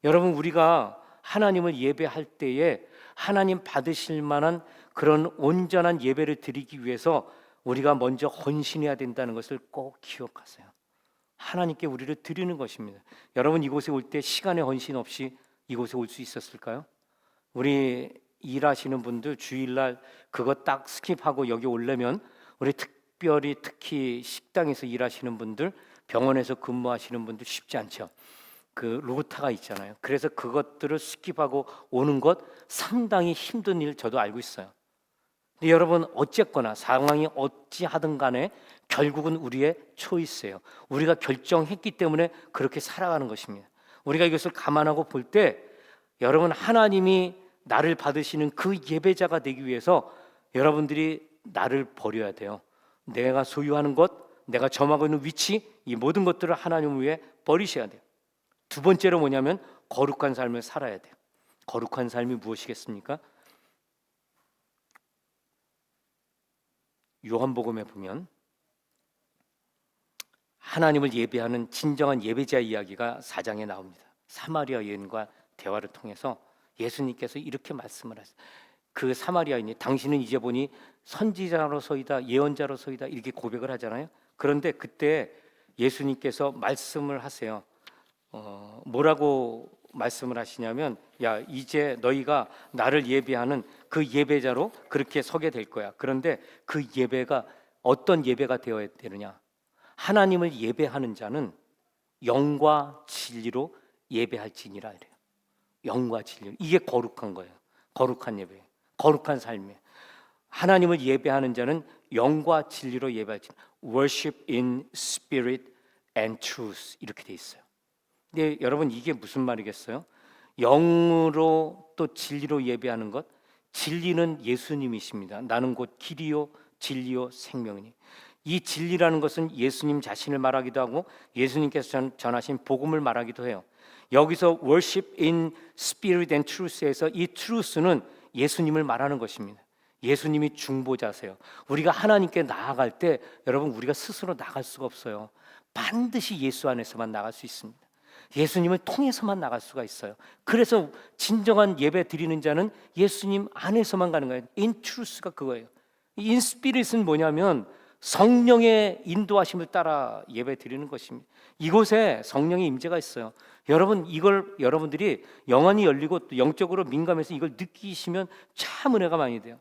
여러분, 우리가 하나님을 예배할 때에 하나님 받으실 만한 그런 온전한 예배를 드리기 위해서 우리가 먼저 헌신해야 된다는 것을 꼭 기억하세요. 하나님께 우리를 드리는 것입니다. 여러분, 이곳에 올 때 시간의 헌신 없이 이곳에 올 수 있었을까요? 우리 일하시는 분들 주일날 그거 딱 스킵하고 여기 오려면 우리 특히 식당에서 일하시는 분들, 병원에서 근무하시는 분들 쉽지 않죠. 그 로타가 있잖아요. 그래서 그것들을 스킵하고 오는 것 상당히 힘든 일 저도 알고 있어요. 근데 여러분, 어쨌거나 상황이 어찌하든 간에 결국은 우리의 초이스예요. 우리가 결정했기 때문에 그렇게 살아가는 것입니다. 우리가 이것을 감안하고 볼 때 여러분, 하나님이 나를 받으시는 그 예배자가 되기 위해서 여러분들이 나를 버려야 돼요. 내가 소유하는 것, 내가 점하고 있는 위치, 이 모든 것들을 하나님을 위해 버리셔야 돼요. 두 번째로 뭐냐면 거룩한 삶을 살아야 돼요. 거룩한 삶이 무엇이겠습니까? 요한복음에 보면 하나님을 예배하는 진정한 예배자 이야기가 4장에 나옵니다. 사마리아 여인과 대화를 통해서 예수님께서 이렇게 말씀을 하세요. 그 사마리아인이 당신은 이제 보니 선지자로서이다, 예언자로서이다, 이렇게 고백을 하잖아요. 그런데 그때 예수님께서 말씀을 하세요. 뭐라고 말씀을 하시냐면, 야, 이제 너희가 나를 예배하는 그 예배자로 그렇게 서게 될 거야. 그런데 그 예배가 어떤 예배가 되어야 되느냐? 하나님을 예배하는 자는 영과 진리로 예배할지니라 이래요. 영과 진리. 이게 거룩한 거예요. 거룩한 예배, 거룩한 삶이에요. 하나님을 예배하는 자는 영과 진리로 예배할지. Worship in spirit and truth 이렇게 돼 있어요. 근데 여러분 이게 무슨 말이겠어요? 영으로 또 진리로 예배하는 것. 진리는 예수님이십니다. 나는 곧 길이요 진리요 생명이니. 이 진리라는 것은 예수님 자신을 말하기도 하고 예수님께서 전하신 복음을 말하기도 해요. 여기서 worship in spirit and truth에서 이 truth는 예수님을 말하는 것입니다. 예수님이 중보자세요. 우리가 하나님께 나아갈 때 여러분 우리가 스스로 나갈 수가 없어요. 반드시 예수 안에서만 나갈 수 있습니다. 예수님을 통해서만 나갈 수가 있어요. 그래서 진정한 예배 드리는 자는 예수님 안에서만 가는 거예요. In truth가 그거예요. In spirit은 뭐냐면 성령의 인도하심을 따라 예배 드리는 것입니다. 이곳에 성령의 임재가 있어요. 여러분 이걸 여러분들이 영안이 열리고 또 영적으로 민감해서 이걸 느끼시면 참 은혜가 많이 돼요.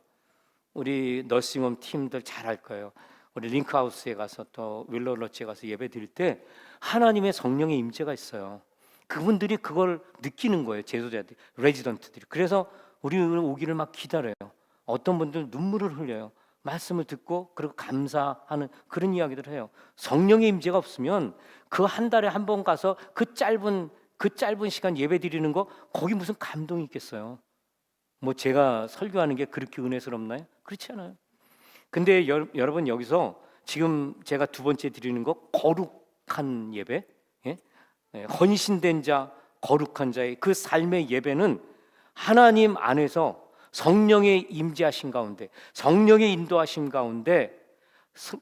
우리 너싱홈 팀들 잘 알 거예요. 우리 링크하우스에 가서 또 윌로러치에 가서 예배 드릴 때 하나님의 성령의 임재가 있어요. 그분들이 그걸 느끼는 거예요. 제소자들이, 레지던트들이. 그래서 우리는 오기를 막 기다려요. 어떤 분들은 눈물을 흘려요. 말씀을 듣고 그리고 감사하는 그런 이야기들을 해요. 성령의 임재가 없으면 그 한 달에 한 번 가서 그 짧은 시간 예배 드리는 거 거기 무슨 감동이 있겠어요. 뭐 제가 설교하는 게 그렇게 은혜스럽나요? 그렇지 않아요. 근데 여러분 여기서 지금 제가 두 번째 드리는 거 거룩한 예배, 헌신된 자, 거룩한 자의 그 삶의 예배는 하나님 안에서 성령의 임재하신 가운데, 성령의 인도하심 가운데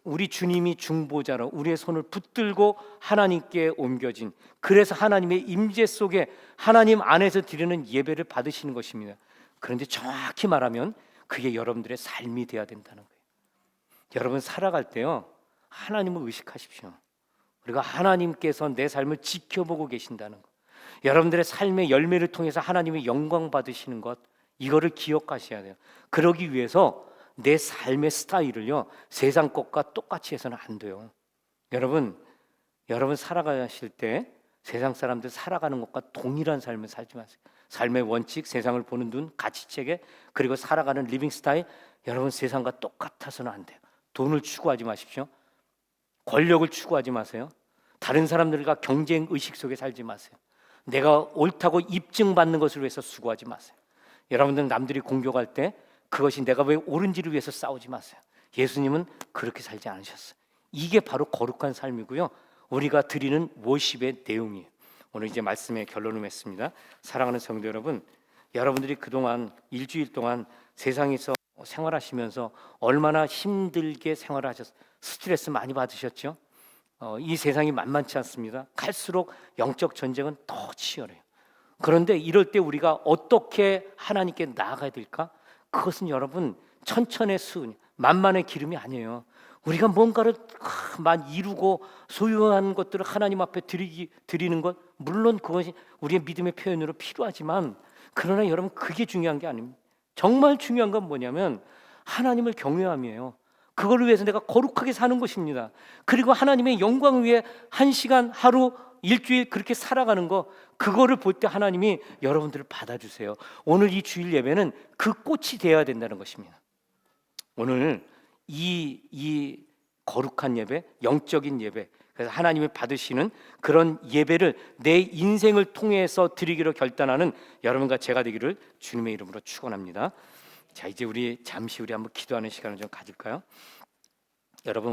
우리 주님이 중보자로 우리의 손을 붙들고 하나님께 옮겨진, 그래서 하나님의 임재 속에 하나님 안에서 드리는 예배를 받으시는 것입니다. 그런데 정확히 말하면 그게 여러분들의 삶이 되어야 된다는 거예요. 여러분 살아갈 때요 하나님을 의식하십시오. 우리가 하나님께서 내 삶을 지켜보고 계신다는 것, 여러분들의 삶의 열매를 통해서 하나님의 영광 받으시는 것, 이거를 기억하셔야 돼요. 그러기 위해서 내 삶의 스타일을요 세상 것과 똑같이 해서는 안 돼요. 여러분 살아가실 때 세상 사람들 살아가는 것과 동일한 삶을 살지 마세요. 삶의 원칙, 세상을 보는 눈, 가치체계, 그리고 살아가는 리빙 스타일, 여러분 세상과 똑같아서는 안 돼요. 돈을 추구하지 마십시오. 권력을 추구하지 마세요. 다른 사람들과 경쟁 의식 속에 살지 마세요. 내가 옳다고 입증받는 것을 위해서 수고하지 마세요. 여러분들은 남들이 공격할 때 그것이 내가 왜 옳은지를 위해서 싸우지 마세요. 예수님은 그렇게 살지 않으셨어요. 이게 바로 거룩한 삶이고요, 우리가 드리는 워십의 내용이에요. 오늘 이제 말씀의 결론을 맺습니다. 사랑하는 성도 여러분, 여러분들이 그동안 일주일 동안 세상에서 생활하시면서 얼마나 힘들게 생활하셨어요. 스트레스 많이 받으셨죠? 이 세상이 만만치 않습니다. 갈수록 영적 전쟁은 더 치열해요. 그런데 이럴 때 우리가 어떻게 하나님께 나아가야 될까? 그것은 여러분 천천의 수은, 만만의 기름이 아니에요. 우리가 뭔가를 많이 이루고 소유한 것들을 하나님 앞에 드리는 것, 물론 그것이 우리의 믿음의 표현으로 필요하지만, 그러나 여러분 그게 중요한 게 아닙니다. 정말 중요한 건 뭐냐면 하나님을 경외함이에요. 그걸 위해서 내가 거룩하게 사는 것입니다. 그리고 하나님의 영광을 위해 한 시간, 하루, 일주일 그렇게 살아가는 거, 그거를 볼 때 하나님이 여러분들을 받아주세요. 오늘 이 주일 예배는 그 꽃이 되어야 된다는 것입니다. 오늘 이 거룩한 예배, 영적인 예배, 그래서 하나님이 받으시는 그런 예배를 내 인생을 통해서 드리기로 결단하는 여러분과 제가 되기를 주님의 이름으로 축원합니다. 자, 이제 우리 잠시 한번 기도하는 시간을 좀 가질까요? 여러분